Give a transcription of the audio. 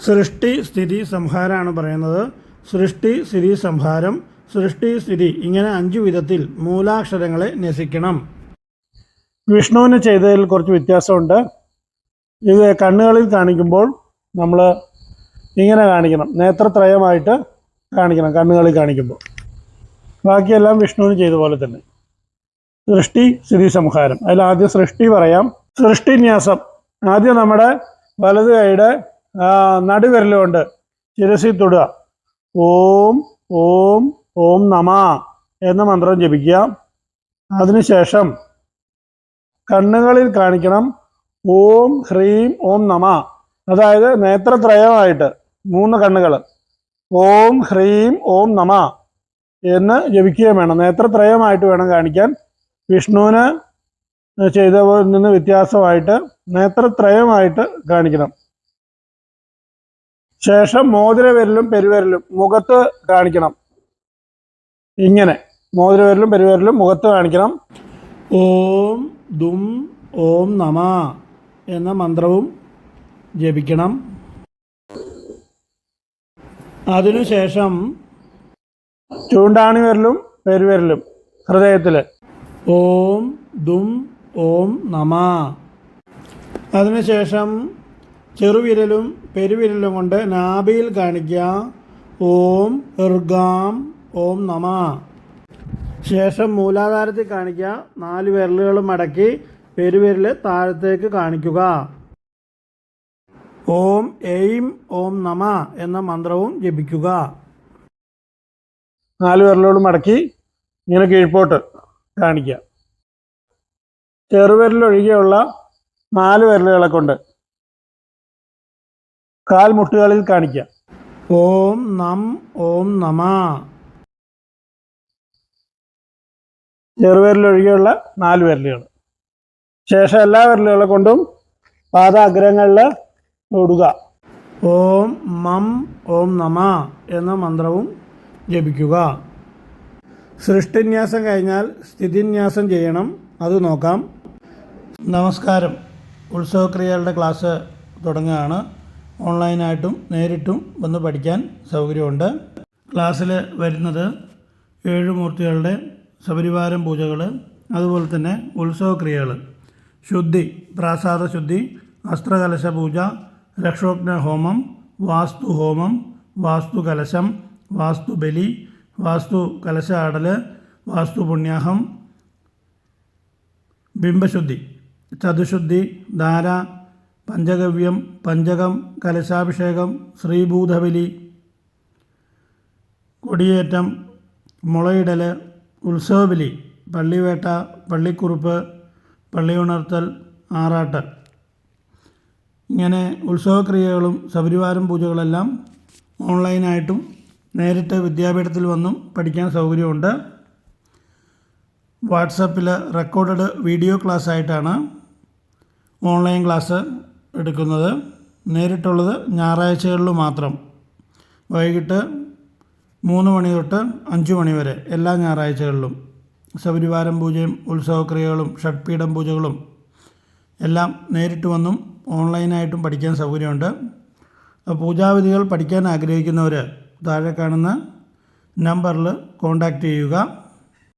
സൃഷ്ടി സ്ഥിതി സംഹാരമാണ് പറയുന്നത്. സൃഷ്ടി സ്ഥിതി സംഹാരം, സൃഷ്ടി സ്ഥിതി ഇങ്ങനെ 5 വിധത്തിൽ മൂലാക്ഷരങ്ങളെ ന്യസിക്കണം. വിഷ്ണുവിന് ചെയ്തതിൽ കുറച്ച് വ്യത്യാസമുണ്ട്. ഇത് കണ്ണുകളിൽ കാണിക്കുമ്പോൾ നമ്മൾ ഇങ്ങനെ കാണിക്കണം, നേത്രത്രയമായിട്ട് കാണിക്കണം കണ്ണുകളിൽ കാണിക്കുമ്പോൾ. ബാക്കിയെല്ലാം വിഷ്ണുവിന് ചെയ്ത പോലെ തന്നെ. സൃഷ്ടി സ്ഥിതി സംഹാരം. അതിൽ ആദ്യം സൃഷ്ടി പറയാം. സൃഷ്ടിന്യാസം ആദ്യം നമ്മുടെ വലത് കൈയുടെ നടുവിരലുകൊണ്ട് ശിരസിൽ തൊടുക. ഓം ഓം ഓം നമ എന്ന മന്ത്രം ജപിക്കുക. അതിനുശേഷം കണ്ണുകളിൽ കാണിക്കണം ഓം ഹ്രീം ഓം നമ. അതായത് നേത്രത്രയമായിട്ട് 3 കണ്ണുകൾ ഓം ഹ്രീം ഓം നമ എന്ന് ജപിക്കുകയും വേണം. നേത്രത്രയമായിട്ട് വേണം കാണിക്കാൻ. വിഷ്ണുവിന് ചെയ്തതിൽ നിന്ന് വ്യത്യാസമായിട്ട് നേത്രത്രയമായിട്ട് കാണിക്കണം. ശേഷം മോതിരവിരലും പെരുവിരലും മുഖത്ത് കാണിക്കണം. ഇങ്ങനെ മോതിരവിരലും പെരുവിരലും മുഖത്ത് കാണിക്കണം. ഓം ദും ഓം നമ എന്ന മന്ത്രവും ജപിക്കണം. അതിനുശേഷം ചൂണ്ടാണി വിരലും പെരുവിരലും ഹൃദയത്തിൽ ഓം ദും ഓം നമ. അതിനുശേഷം ചെറുവിരലും പെരുവിരലും കൊണ്ട് നാഭിയിൽ കാണിക്കുക ഓം ഇർഗാം ഓം നമ. ശേഷം മൂലാധാരത്തിൽ കാണിക്കുക. 4 വിരലുകളും മടക്കി പെരുവിരൽ താഴത്തേക്ക് കാണിക്കുക. ഓം എയിം ഓം നമ എന്ന മന്ത്രവും ജപിക്കുക. 4 വിരലുകളും മടക്കി ഇങ്ങനെ കീഴ്പോട്ട് കാണിക്കുക. ചെറുവിരലൊഴികെയുള്ള 4 വിരലുകളെ കൊണ്ട് കാൽമുട്ടുകളിൽ കാണിക്കുക ഓം നം ഓം നമ. ചെറുവിരലൊഴികെയുള്ള 4 വിരലുകൾ. ശേഷം എല്ലാ വിരലുകളെ കൊണ്ടും പാദാഗ്രങ്ങളിൽ തൊടുക. ഓം മം ഓം നമ എന്ന മന്ത്രവും ജപിക്കുക. സൃഷ്ടിന്യാസം കഴിഞ്ഞാൽ സ്ഥിതിന്യാസം ചെയ്യണം. അത് നോക്കാം. നമസ്കാരം. ഉത്സവക്രിയകളുടെ ക്ലാസ് തുടങ്ങുകയാണ്. ഓൺലൈനായിട്ടും നേരിട്ടും വന്ന് പഠിക്കാൻ സൗകര്യമുണ്ട്. ക്ലാസ്സിൽ വരുന്നത് 7 മൂർത്തികളുടെ സപരിവാരം പൂജകൾ, അതുപോലെ തന്നെ ഉത്സവക്രിയകൾ, ശുദ്ധി, പ്രാസാദ ശുദ്ധി, അസ്ത്രകലശ പൂജ, ലക്ഷോഗ്ന ഹോമം, വാസ്തു ഹോമം, വാസ്തു കലശം, വാസ്തു ബലി, വാസ്തു കലശ ആടൽ, വാസ്തു പുണ്യാഹം, ബിംബശുദ്ധി, ചതുശുദ്ധി, ധാര, പഞ്ചഗവ്യം, പഞ്ചകം, കലശാഭിഷേകം, ശ്രീഭൂതബലി, കൊടിയേറ്റം, മുളയിടൽ, ഉത്സവബലി, പള്ളിവേട്ട, പള്ളിക്കുറുപ്പ്, പള്ളിയുണർത്തൽ, ആറാട്ട്. ഇങ്ങനെ ഉത്സവക്രിയകളും സപരിവാരം പൂജകളെല്ലാം ഓൺലൈനായിട്ടും നേരിട്ട് വിദ്യാപീഠത്തിൽ വന്നും പഠിക്കാൻ സൗകര്യമുണ്ട്. വാട്സപ്പിൽ റെക്കോർഡഡ് വീഡിയോ ക്ലാസ് ആയിട്ടാണ് ഓൺലൈൻ ക്ലാസ് എടുക്കുന്നത്. നേരിട്ടുള്ളത് ഞായറാഴ്ചകളിൽ മാത്രം, വൈകിട്ട് 3 മണി തൊട്ട് 5 മണി വരെ എല്ലാ ഞായറാഴ്ചകളിലും സപരിവാരം പൂജയും ഉത്സവക്രിയകളും ഷഡ്പീഠം പൂജകളും എല്ലാം നേരിട്ട് വന്നും ഓൺലൈനായിട്ടും പഠിക്കാൻ സൗകര്യമുണ്ട്. പൂജാവിധികൾ പഠിക്കാൻ ആഗ്രഹിക്കുന്നവർ താഴെ കാണുന്ന നമ്പറിൽ കോൺടാക്റ്റ് ചെയ്യുക.